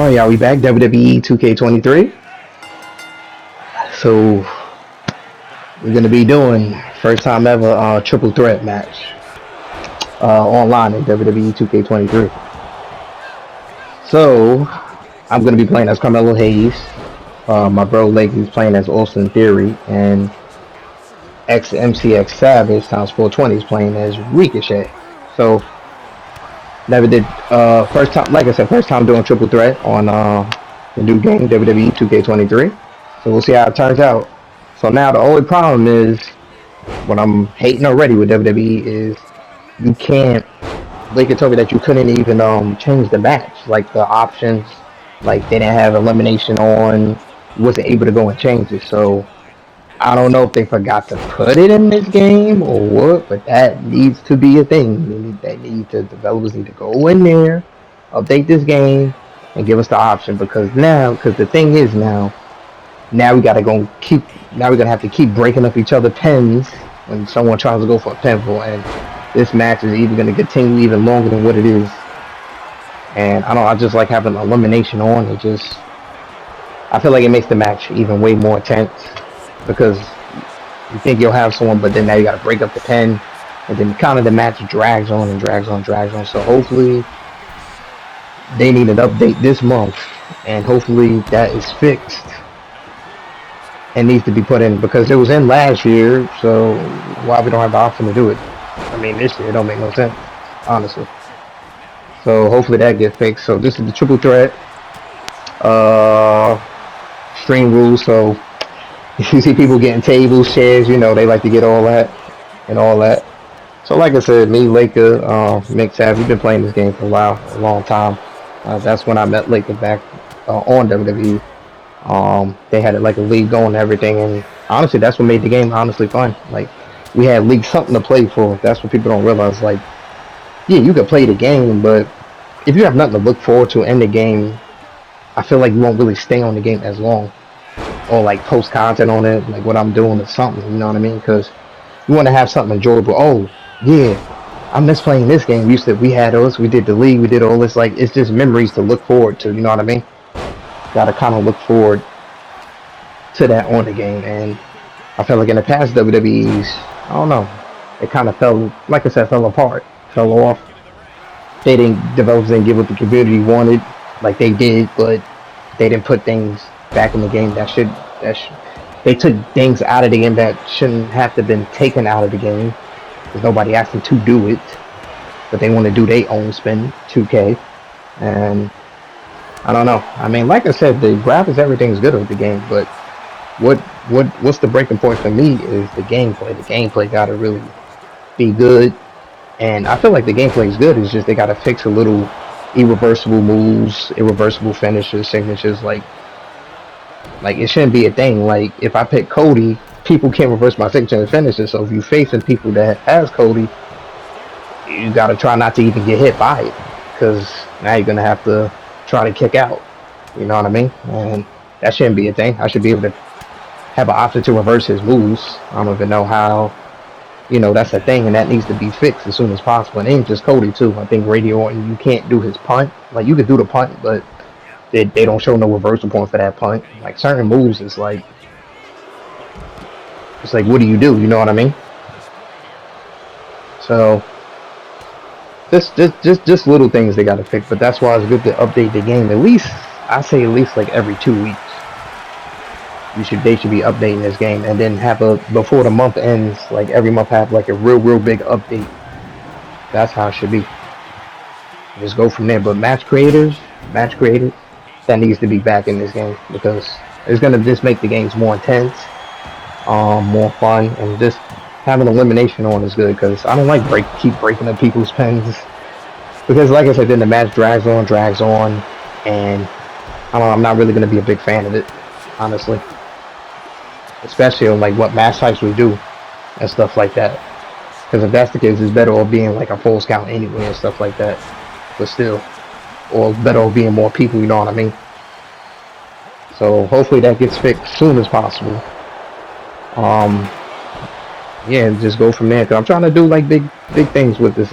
Oh yeah, we back WWE 2K23. So we're gonna be doing first time ever triple threat match online in WWE 2K23. So I'm gonna be playing as Carmelo Hayes. My bro Lakey's playing as Austin Theory, and XMCX Savage times 420 is playing as Ricochet. So never did first time, like I said, first time doing triple threat on the new game WWE 2K23. So we'll see how it turns out. So now the only problem is what I'm hating already with WWE is you can't. Laker told me that you couldn't even change the match, like the options, like they didn't have elimination on. You wasn't able to go and change it. So I don't know if they forgot to put it in this game or what, but that needs to be a thing. Developers need to go in there, update this game, and give us the option because the thing is now we gotta go keep now we're gonna have to keep breaking up each other pins when someone tries to go for a pinfall, and this match is even gonna continue even longer than what it is. And I just like having elimination on. I feel like it makes the match even way more intense because you think you'll have someone, but then now you gotta break up the pin, and then kind of the match drags on and drags on. So hopefully they need an update this month, and hopefully that is fixed and needs to be put in because it was in last year, so why we don't have the option to do it? I mean, this year it don't make no sense, honestly. So hopefully that gets fixed. So this is the triple threat stream rules. So if you see people getting tables, chairs, they like to get all that and all that. So like I said, me, Laker, Mick Savage, we've been playing this game for a long time. That's when I met Laker back on WWE. They had like a league going and everything, and honestly that's what made the game honestly fun. Like we had league something to play for. That's what people don't realize. Like, yeah, you could play the game, but if you have nothing to look forward to in the game, I feel like you won't really stay on the game as long, or like post content on it, like what I'm doing or something, you know what I mean? Because you want to have something enjoyable. Oh yeah, I miss playing this game. We had us, we did the league, we did all this. Like it's just memories to look forward to, you know what I mean? Gotta kind of look forward to that on the game, and I felt like in the past WWE's, I don't know, it kind of fell, like I said, fell apart, fell off. Developers didn't give what the community wanted, like they did, but they didn't put things back in the game they took things out of the game that shouldn't have to been taken out of the game because nobody asked them to do it, but they want to do their own spin 2K, and I don't know. I mean, like I said, the graphics, everything's good with the game, but what's the breaking point for me is the gameplay. The gameplay gotta really be good, and I feel like the gameplay is good. It's just they gotta fix a little irreversible moves, irreversible finishes, signatures. Like it shouldn't be a thing. Like if I pick Cody, people can't reverse my signature and finishes. So if you're facing people that has Cody, you gotta try not to even get hit by it, because now you're gonna have to try to kick out. You know what I mean? And that shouldn't be a thing. I should be able to have an option to reverse his moves. I don't even know how. That's a thing, and that needs to be fixed as soon as possible. And ain't just Cody too. I think Randy Orton, you can't do his punt. Like you could do the punt, but they don't show no reversal point for that punt. Like certain moves, it's like what do? You know what I mean? So just little things they gotta fix. But that's why it's good to update the game. At least I say at least like every 2 weeks. They should be updating this game, and then have before the month ends, like every month have like a real big update. That's how it should be. Just go from there. But match creators, that needs to be back in this game because it's gonna just make the games more intense, more fun, and just having elimination on is good because I don't like keep breaking up people's pins because, like I said, then the match drags on, and I don't know, I'm not really gonna be a big fan of it, honestly. Especially on like what match types we do and stuff like that. Because if that's the case, it's better off being like a full count anyway and stuff like that. But still, or better off being more people, you know what I mean? So hopefully that gets fixed as soon as possible. Yeah, just go from there. Cause I'm trying to do like big things with this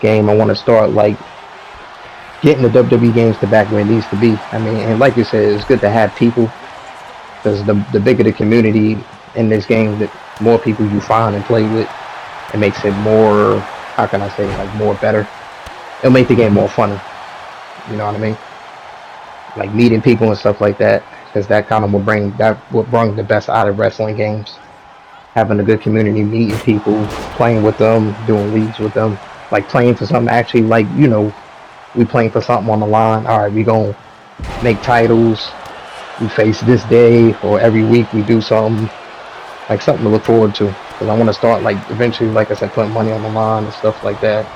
game. I want to start like getting the WWE games to back where it needs to be. I mean, and like you said, it's good to have people because the bigger the community in this game, the more people you find and play with, it makes it more. How can I say, like, more better? It'll make the game more fun. You know what I mean? Like meeting people and stuff like that, because that kind of will bring the best out of wrestling games. Having a good community, meeting people, playing with them, doing leagues with them, like playing for something actually, like, we playing for something on the line. All right, we gonna make titles. We face this day, or every week we do something, like something to look forward to. Because I want to start, like, eventually, like I said, putting money on the line and stuff like that.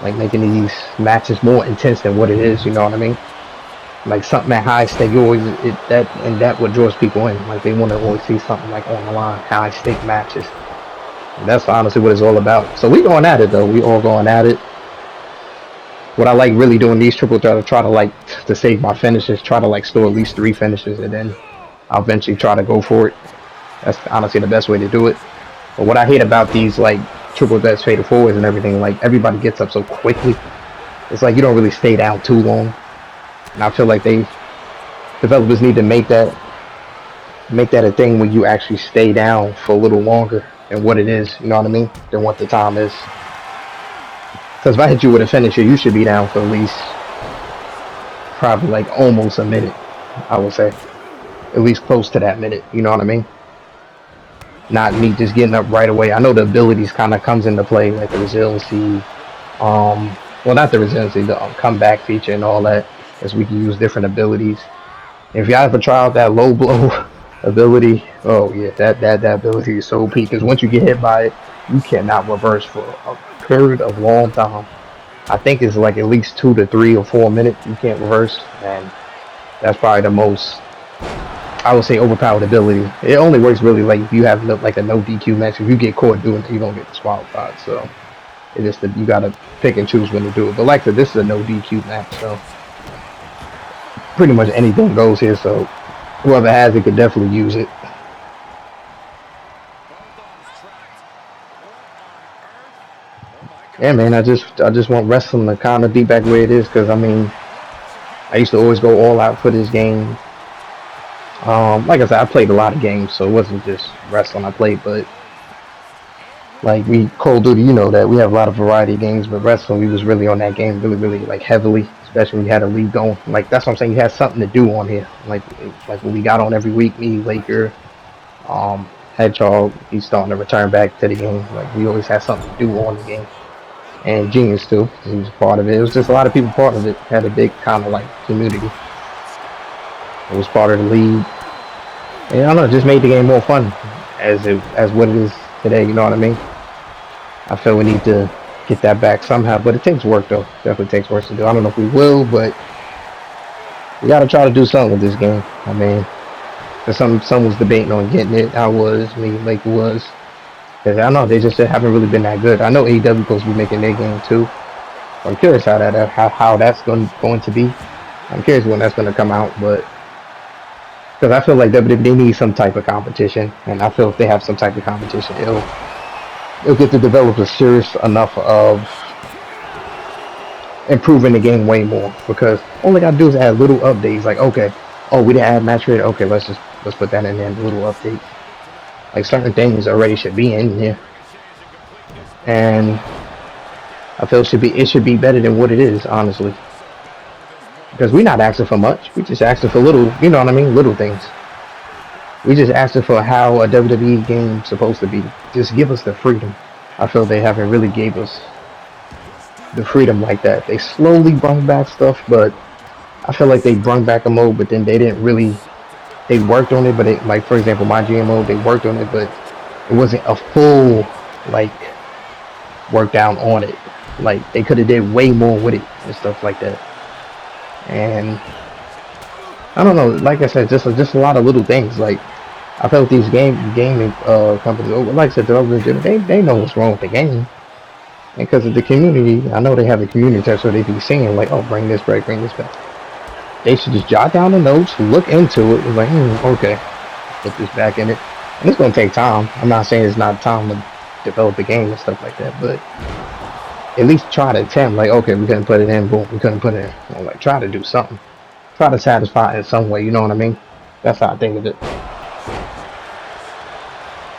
Like making these matches more intense than what it is. You know what I mean? Like something at high stake. You always that what draws people in. Like they want to always see something like on the line, high stake matches. And that's honestly what it's all about. So we going at it though. We all going at it. What I like really doing these triple threats, try to like to save my finishes, try to like store at least 3 finishes, and then I'll eventually try to go for it. That's honestly the best way to do it. But what I hate about these like triple threats, fatal forwards, and everything, like everybody gets up so quickly. It's like you don't really stay down too long. And I feel like developers need to make that a thing where you actually stay down for a little longer than what it is. You know what I mean? Than what the time is. Because if I hit you with a finisher, you should be down for at least probably like almost a minute, I would say. At least close to that minute, you know what I mean? Not me just getting up right away. I know the abilities kind of comes into play, like the resiliency, well, not the resiliency, the comeback feature and all that, as we can use different abilities. If y'all ever tried that low blow ability, oh yeah, that ability is so peak, because once you get hit by it, you cannot reverse for a period of long time. I think it's like at least 2 to 3 or 4 minutes you can't reverse, and that's probably the most, I would say, overpowered ability. It only works really like if you have like a no DQ match. If you get caught doing it, you don't get disqualified. So it just you gotta pick and choose when to do it. But like I said, this is a no DQ match, so pretty much anything goes here. So whoever has it could definitely use it. Yeah, man, I just want wrestling to kind of be back where it is, because I mean, I used to always go all out for this game. Like I said, I played a lot of games, so it wasn't just wrestling I played, but like Call of Duty, you know that we have a lot of variety of games, but wrestling, we was really on that game really like heavily, especially when you had a league going. Like that's what I'm saying, you had something to do on here. Like what we got on every week, me, Laker, Hedgehog, he's starting to return back to the game. Like we always had something to do on the game. And Genius too, he was part of it. It was just a lot of people part of it. Had a big kind of like community. It was part of the league. And I don't know, it just made the game more fun as what it is today, you know what I mean? I feel we need to get that back somehow, but it takes work though. Definitely takes work to do. I don't know if we will, but we gotta try to do something with this game. I mean, some was debating on getting it. I was, me, Laker was. Because I know they just haven't really been that good. I know AEW supposed to be making their game too. So I'm curious how that's going to be. I'm curious when that's going to come out, but because I feel like they need some type of competition, and I feel if they have some type of competition, it'll get the developers serious enough of improving the game way more. Because all they got to do is add little updates. Like, okay, oh, we didn't add match rate. Okay, let's put that in there, a little update. Like certain things already should be in here, and I feel it should be better than what it is, honestly. Because we're not asking for much. We just asking for little, you know what I mean, little things. We just asking for how a WWE game is supposed to be. Just give us the freedom. I feel they haven't really gave us the freedom like that. They slowly brought back stuff, but I feel like they brought back a mode, but then they didn't really. They worked on it, but like for example, my GMO, they worked on it, but it wasn't a full like work down on it. Like they could have did way more with it and stuff like that. And I don't know, like I said, just a lot of little things. Like I felt these gaming companies, like I said, they know what's wrong with the game, and because of the community, I know they have the community test, so they be saying like, oh, bring this back, bring this back. They should just jot down the notes, look into it, and like, okay, put this back in it. And it's gonna take time. I'm not saying it's not time to develop a game and stuff like that, but at least try to attempt. Like, okay, we couldn't put it in, boom, we couldn't put it in. You know, like, try to do something. Try to satisfy it in some way. You know what I mean? That's how I think of it.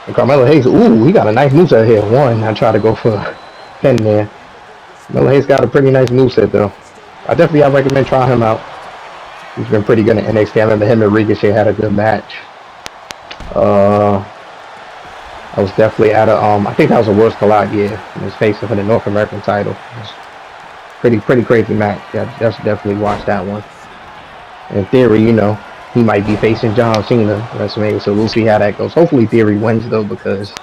And Carmelo Hayes, ooh, he got a nice moveset here. One, I try to go for a pin there. Carmelo Hayes got a pretty nice moveset though. I recommend trying him out. He's been pretty good at NXT. I remember him and Ricochet had a good match. I was definitely at a I think that was a Worlds Collide year. He was facing for the North American title. It was pretty crazy match. Yeah, definitely watch that one. In theory, you know, he might be facing John Cena WrestleMania, so we'll see how that goes. Hopefully Theory wins though, because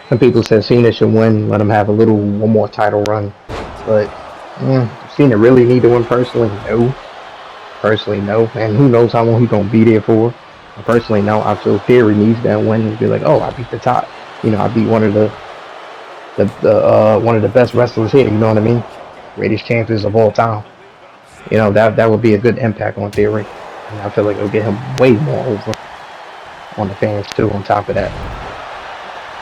some people said Cena should win, let him have one more title run. But Cena really need to win personally? No. Personally, no. And who knows how long he's gonna be there for. Personally, no. I feel Theory needs that win and be like, oh, I beat the top. You know, I beat one of the best wrestlers here. You know what I mean? Greatest champions of all time. You know, that would be a good impact on Theory. And I feel like it'll get him way more over on the fans too. On top of that,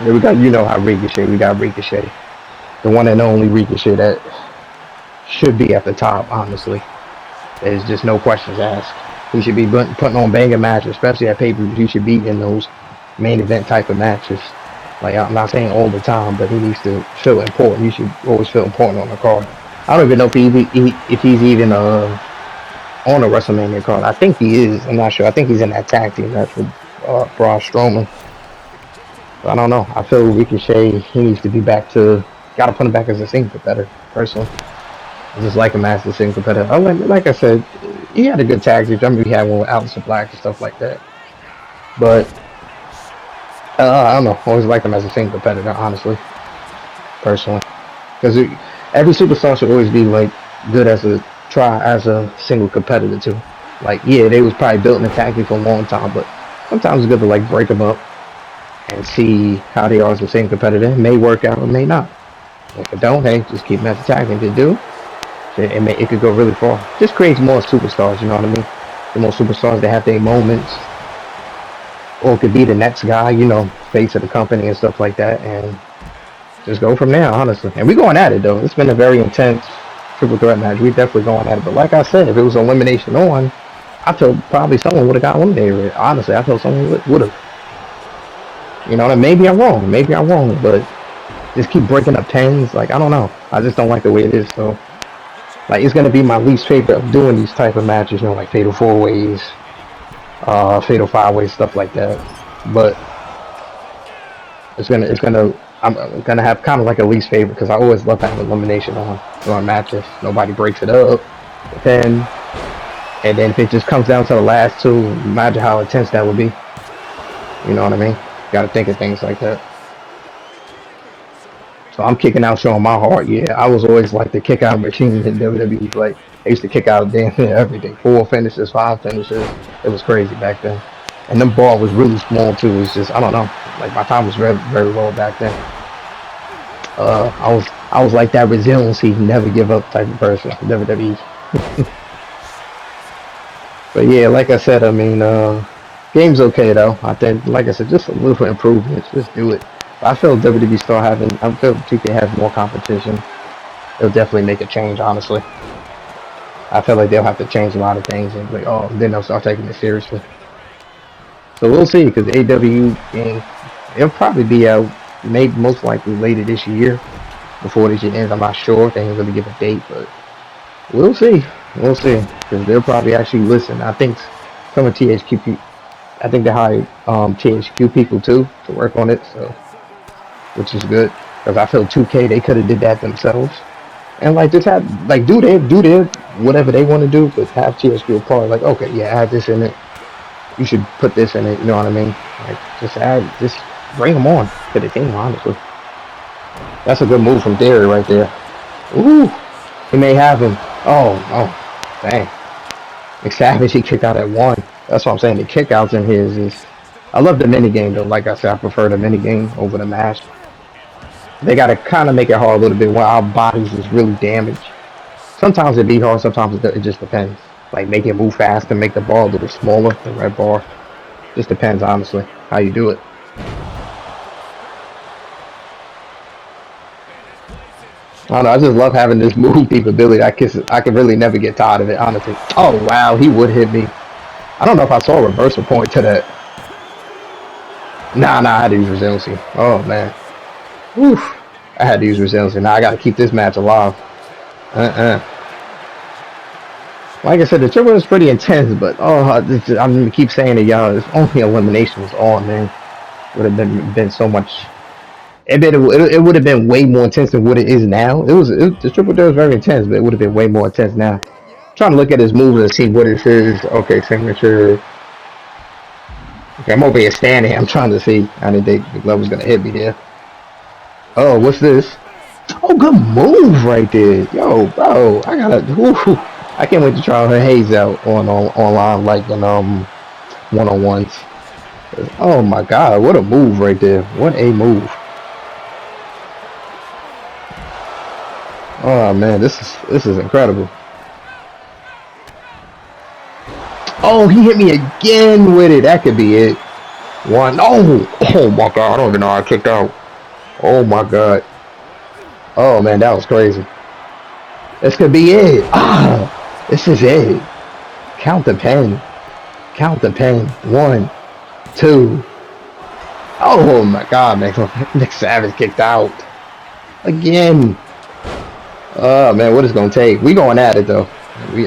and we got, you know, how Ricochet. We got Ricochet, the one and only Ricochet that should be at the top. Honestly, there's just no questions asked. He should be putting on banger matches, especially at pay-per-views. He should be in those main event type of matches. Like, I'm not saying all the time, but he needs to feel important. You should always feel important on the card. I don't even know if he's even on a WrestleMania card. I think he is. I'm not sure. I think he's in that tag team match with Braun Strowman. But I don't know. I feel Ricochet, he needs to be back to. Got to put him back as a single competitor, personally. I just like him as a single competitor. Like I said, he had a good tag team. I remember he had one with Aleister Black and stuff like that. But I don't know. I always liked him as a single competitor, honestly, personally, because every superstar should always be like good as a single competitor too. Like, yeah, they was probably built in a tag team for a long time, but sometimes it's good to like break them up and see how they are as a single competitor. It may work out, it may not. If it don't, hey, just keep them as a tag team. If it do, it could go really far. Just creates more superstars, you know what I mean? The more superstars that have their moments, or it could be the next guy, you know, face of the company and stuff like that, and just go from there, honestly. And we're going at it though. It's been a very intense triple threat match. We're definitely going at it. But like I said, if it was elimination on, I feel probably someone would have got eliminated. Honestly, I feel someone would have. You know, maybe I'm wrong. Maybe I'm wrong, but just keep breaking up tens. Like, I don't know. I just don't like the way it is. So, like, it's gonna be my least favorite of doing these type of matches. You know, like fatal 4-ways, fatal 5-ways, stuff like that. But I'm gonna have kind of like a least favorite because I always love having elimination on matches. Nobody breaks it up. And then if it just comes down to the last two, imagine how intense that would be. You know what I mean? Got to think of things like that. So I'm kicking out, showing my heart. Yeah, I was always like the kick out machine in WWE. Like, I used to kick out damn near everything. 4 finishes, 5 finishes. It was crazy back then. And the ball was really small too. It's just, I don't know. Like, my time was very, very low back then. I was like that resiliency, never give up type of person. WWE. But yeah, like I said, I mean, game's okay though. I think, like I said, just a little improvements. Just do it. I feel WWE still having. I feel 2K has more competition. It'll definitely make a change, honestly. I feel like they'll have to change a lot of things and like, oh, then they'll start taking it seriously. So we'll see, because the AW game, it'll probably be out, maybe most likely later this year, before this year ends. I'm not sure. They didn't really give a date, but we'll see. We'll see, because they'll probably actually listen. I think some of THQ, I think they hired THQ people too to work on it, so which is good. Because I feel 2K, they could have did that themselves, and like just have like do their whatever they want to do, but have THQ part like, okay, yeah, add this in it. You should put this in it. You know what I mean? Like, just bring them on to the team. Honestly, that's a good move from Theory right there. Ooh, he may have him. Oh, dang. Savage, he kicked out at 1. That's what I'm saying. The kickouts in his is. I love the mini game though. Like I said, I prefer the mini game over the match. They gotta kind of make it hard a little bit when our bodies is really damaged. Sometimes it be hard. Sometimes it just depends. Like, make it move fast and make the ball a little smaller, the red bar. Just depends, honestly, how you do it. I don't know. I just love having this move capability. I can really never get tired of it, honestly. Oh wow, he would hit me. I don't know if I saw a reversal point to that. Nah, I had to use resiliency. Oh man, oof. I had to use resiliency. Now I got to keep this match alive. Like I said, the triple is pretty intense, but I'm gonna keep saying it, y'all. If only elimination was on, man, would have been so much. It would have been way more intense than what it is now. The triple there was very intense, but it would have been way more intense now. I'm trying to look at his moves and see what it is. Okay, signature. Okay, I'm over here standing. I'm trying to see. I didn't think the glove was gonna hit me here. Oh, what's this? Oh, good move right there, yo, bro. I gotta. Whew, I can't wait to try her haze out online like in one-on-ones. Oh my god, what a move right there. What a move. Oh man, this is incredible. Oh, he hit me again with it. That could be it. One. Oh my god, I don't even know how I kicked out. Oh my god. Oh man, that was crazy. This could be it. Ah, this is it. Count the pen. Count the pen. 1, 2. Oh my god, Nick Savage kicked out. Again. Oh man, what is it gonna take? We going at it though.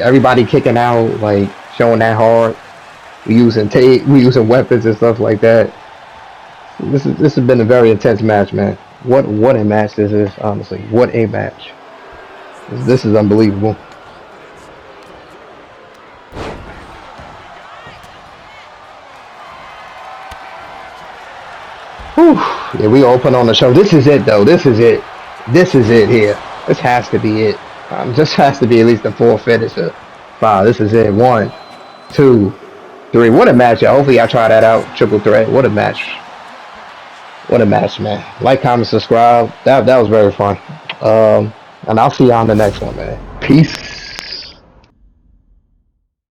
Everybody kicking out, like showing that hard. We using tape, we using weapons and stuff like that. This has been a very intense match, man. What a match this is, honestly. What a match. This is unbelievable. Whew. Yeah, we open on the show. This is it though. This is it. This is it here. This has to be it. This has to be at least the 4th finisher. Wow, this is it. 1, 2, 3. What a match, y'all. Hopefully y'all try that out. Triple threat. What a match. What a match, man. Like, comment, subscribe. That was very fun. And I'll see you on the next one, man. Peace.